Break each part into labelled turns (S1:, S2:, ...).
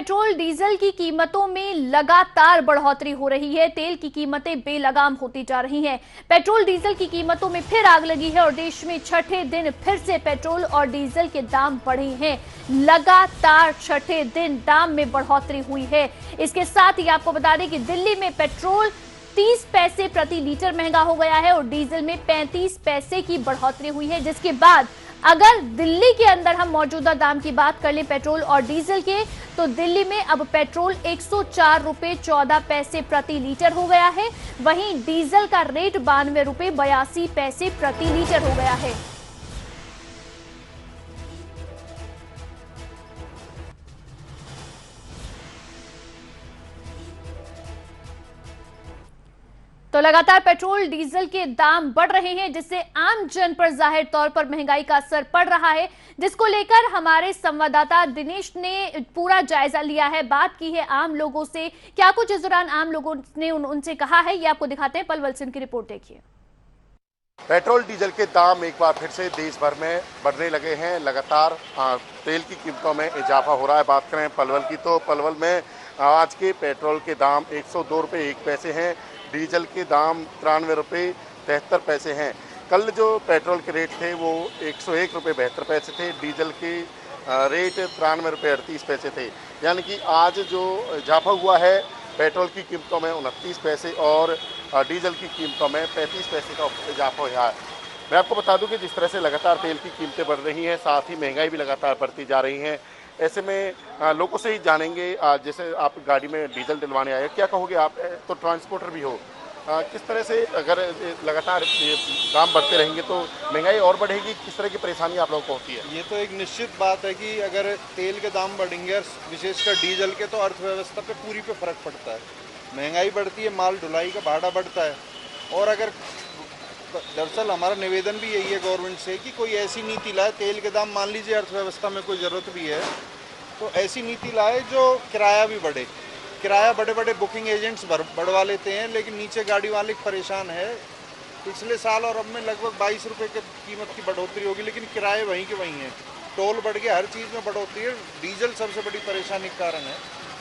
S1: Petrol diesel की कीमतों में लगातार बढ़ोतरी हो रही है। तेल की कीमतें बेलगाम होती जा रही हैं। पेट्रोल डीजल की कीमतों में फिर आग लगी है और देश में छठे दिन फिर से पेट्रोल और डीजल के दाम बढ़े हैं। लगातार छठे दिन दाम में बढ़ोतरी हुई है। इसके साथ ही आपको बता दें कि दिल्ली में पेट्रोल 30 पैसे प्रति लीटर महंगा हो गया है और डीजल में 35 पैसे की बढ़ोतरी हुई है। जिसके बाद अगर दिल्ली के अंदर हम मौजूदा दाम की बात कर लें पेट्रोल और डीजल के, तो दिल्ली में अब पेट्रोल 104 रुपए 14 पैसे प्रति लीटर हो गया है। वहीं डीजल का रेट 92 रुपए 82 पैसे प्रति लीटर हो गया है। तो लगातार पेट्रोल डीजल के दाम बढ़ रहे हैं, जिससे आम जन पर जाहिर तौर पर महंगाई का असर पड़ रहा है, जिसको लेकर हमारे संवाददाता दिनेश ने पूरा जायजा लिया है, बात की है आम लोगों से। क्या कुछ इस दौरान आम लोगों ने उनसे कहा है, ये आपको दिखाते हैं। पलवल सिंह की रिपोर्ट देखिए।
S2: पेट्रोल डीजल के दाम एक बार फिर से देश भर में बढ़ने लगे हैं। लगातार तेल की कीमतों में इजाफा हो रहा है। बात करें पलवल की, तो पलवल में आज के पेट्रोल के दाम 102 रुपये 1 पैसे हैं। डीजल के दाम 93 रुपये 73 पैसे हैं। कल जो पेट्रोल के रेट थे वो 101 रुपये 72 पैसे थे। डीजल के रेट 93 रुपये 38 पैसे थे। यानी कि आज जो इजाफा हुआ है पेट्रोल की कीमतों में 29 पैसे और डीजल की कीमतों में 35 पैसे का इजाफा हुआ है। मैं आपको बता दूं कि जिस तरह से लगातार तेल की कीमतें बढ़ रही हैं, साथ ही महंगाई भी लगातार बढ़ती जा रही है। ऐसे में लोगों से ही जानेंगे, जैसे आप गाड़ी में डीजल डलवाने आए, क्या कहोगे आप? तो ट्रांसपोर्टर भी हो, किस तरह से अगर लगातार ये दाम बढ़ते रहेंगे तो महंगाई और बढ़ेगी? किस तरह की परेशानी आप लोगों को होती है?
S3: ये तो एक निश्चित बात है कि अगर तेल के दाम बढ़ेंगे और विशेषकर डीजल के, तो अर्थव्यवस्था पे पूरी पे फर्क पड़ता है। महंगाई बढ़ती है, माल ढुलाई का भाड़ा बढ़ता है। और अगर दरअसल हमारा निवेदन भी यही है गवर्नमेंट से कि कोई ऐसी नीति लाए, तेल के दाम मान लीजिए अर्थव्यवस्था में कोई ज़रूरत भी है तो ऐसी नीति लाए जो किराया भी बढ़े। किराया बड़े बड़े बुकिंग एजेंट्स बढ़वा लेते हैं, लेकिन नीचे गाड़ी वाले परेशान है। पिछले साल और अब में लगभग 22 रुपये की कीमत की बढ़ोतरी होगी, लेकिन किराए वहीं के वहीं हैं। टोल बढ़ गया, हर चीज़ में बढ़ोतरी है। डीजल सबसे बड़ी परेशानी का कारण है।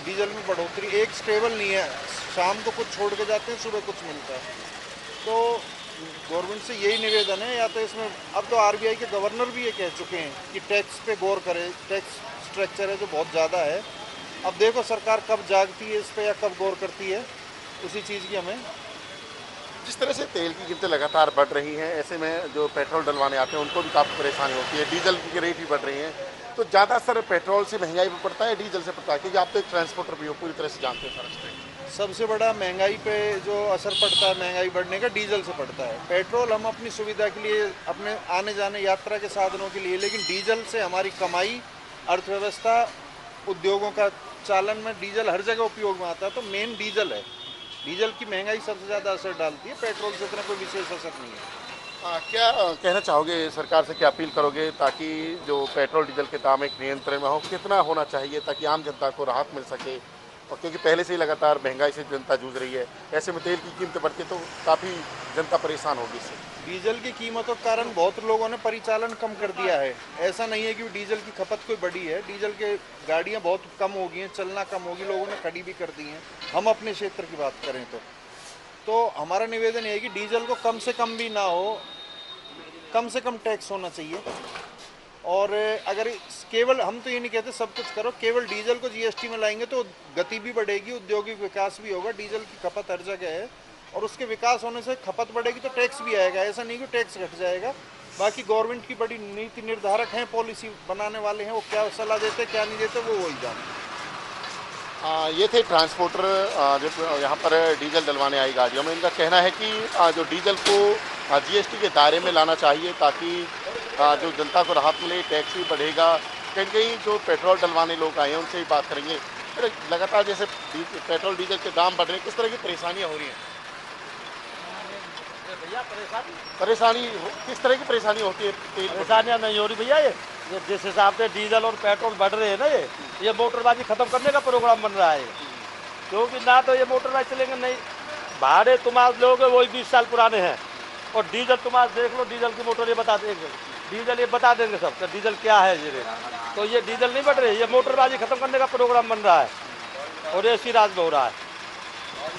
S3: डीजल में बढ़ोतरी एक स्टेबल नहीं है, शाम को कुछ छोड़ के जाते हैं, सुबह कुछ मिलता है। तो गवर्नमेंट से यही निवेदन है, या तो इसमें अब तो आरबीआई के गवर्नर भी ये कह चुके हैं कि टैक्स पे गौर करे। टैक्स स्ट्रक्चर है जो बहुत ज़्यादा है। अब देखो सरकार कब जागती है इस पर या कब गौर करती है, उसी चीज़ की हमें।
S2: जिस तरह से तेल की कीमतें लगातार बढ़ रही हैं, ऐसे में जो पेट्रोल डलवाने आते हैं उनको भी काफ़ी परेशानी होती है। डीजल की रेट भी बढ़ रही हैं, तो ज़्यादा असर पेट्रोल से महंगाई पर पड़ता है, डीजल से पड़ता है? क्योंकि आप तो एक ट्रांसपोर्टर भी हो, पूरी तरह से जानते हैं सारा।
S3: सबसे बड़ा महंगाई पे जो असर पड़ता है, महंगाई बढ़ने का, डीजल से पड़ता है। पेट्रोल हम अपनी सुविधा के लिए, अपने आने जाने यात्रा के साधनों के लिए, लेकिन डीजल से हमारी कमाई, अर्थव्यवस्था, उद्योगों का चालन में डीजल हर जगह उपयोग में आता है। तो मेन डीजल है। डीजल की महंगाई सबसे ज़्यादा असर डालती है, पेट्रोल से इतना कोई विशेष असर नहीं है।
S2: क्या कहना चाहोगे सरकार से, क्या अपील करोगे ताकि जो पेट्रोल डीजल के दाम एक नियंत्रण में हो? कितना होना चाहिए ताकि आम जनता को राहत मिल सके? और क्योंकि पहले से ही लगातार महंगाई से जनता जूझ रही है, ऐसे में तेल की कीमतें बढ़ती तो काफ़ी जनता परेशान होगी इससे।
S3: डीजल की कीमतों के कारण बहुत लोगों ने परिचालन कम कर दिया है। ऐसा नहीं है कि डीजल की खपत कोई बढ़ी है। डीजल के गाड़ियां बहुत कम हो गई हैं, चलना कम होगी, लोगों ने खड़ी भी कर दी हैं। हम अपने क्षेत्र की बात करें तो हमारा निवेदन है कि डीजल को कम से कम भी ना हो, कम से कम टैक्स होना चाहिए। और अगर केवल, हम तो ये नहीं कहते सब कुछ करो, केवल डीजल को जीएसटी में लाएंगे तो गति भी बढ़ेगी, औद्योगिक विकास भी होगा। डीजल की खपत हर जगह है और उसके विकास होने से खपत बढ़ेगी तो टैक्स भी आएगा। ऐसा नहीं कि टैक्स घट जाएगा। बाकी गवर्नमेंट की बड़ी नीति निर्धारक हैं, पॉलिसी बनाने वाले हैं, वो क्या सलाह देते क्या नहीं देते वो वही जानते।
S2: ये थे ट्रांसपोर्टर जो यहाँ पर डीजल डलवाने आई गाड़ियों में। इनका कहना है कि जो डीजल को जीएसटी के दायरे में लाना चाहिए ताकि जो जनता को राहत मिले। टैक्स भी बढ़ेगा। कहीं कहीं जो पेट्रोल डलवाने लोग आए हैं उनसे ही बात करेंगे। लगातार जैसे पेट्रोल डीजल के दाम बढ़ रहे हैं, किस तरह की परेशानियाँ हो रही हैं?
S4: भैया
S2: परेशानी किस तरह की परेशानी होती है?
S4: परेशानियाँ नहीं हो रही भैया। ये जिस हिसाब से डीजल और पेट्रोल बढ़ रहे हैं ना, ये मोटरबाजी खत्म करने का प्रोग्राम बन रहा है। क्योंकि ना तो ये मोटरबाजी चलेंगे, नहीं भाड़े तुम आज लोगे वही 20 साल पुराने हैं, और डीजल तुम आज देख लो, डीजल की मोटर ये बता देंगे डीजल ये बता देंगे सब कि डीजल क्या है ये रेट। तो ये डीजल नहीं बढ़ रही, ये मोटरबाजी खत्म करने का प्रोग्राम बन रहा है और ये इसी राज में हो रहा है।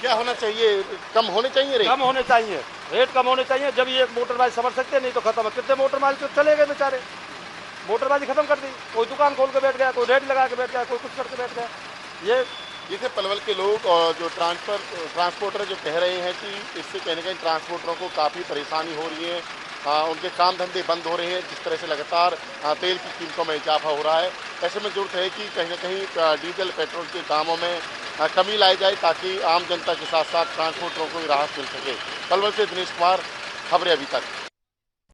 S2: क्या होना चाहिए, कम होने चाहिए रेट?
S4: कम होने चाहिए, रेट कम होने चाहिए, जब ये मोटरबाजी समझ सकते, नहीं तो खत्म है। कितने मोटरबाजी तो चले गए बेचारे, मोटरबाजी खत्म कर दी। कोई दुकान खोल के बैठ गया, कोई रेट लगा के बैठ गया, कोई कुछ करके बैठ गया। ये
S2: जैसे पलवल के लोग और जो ट्रांसपोर्टर जो कह रहे हैं कि इससे कहीं ना कहीं ट्रांसपोर्टरों को काफ़ी परेशानी हो रही है, उनके काम धंधे बंद हो रहे हैं, जिस तरह से लगातार तेल की कीमतों में इजाफा हो रहा है। ऐसे में जरूरत है कि कहीं ना कहीं डीजल पेट्रोल के दामों में कमी लाई जाए ताकि आम जनता के साथ साथ ट्रांसपोर्टरों को भी राहत मिल सके। पलवल से दिनेश कुमार, खबरें अभी तक।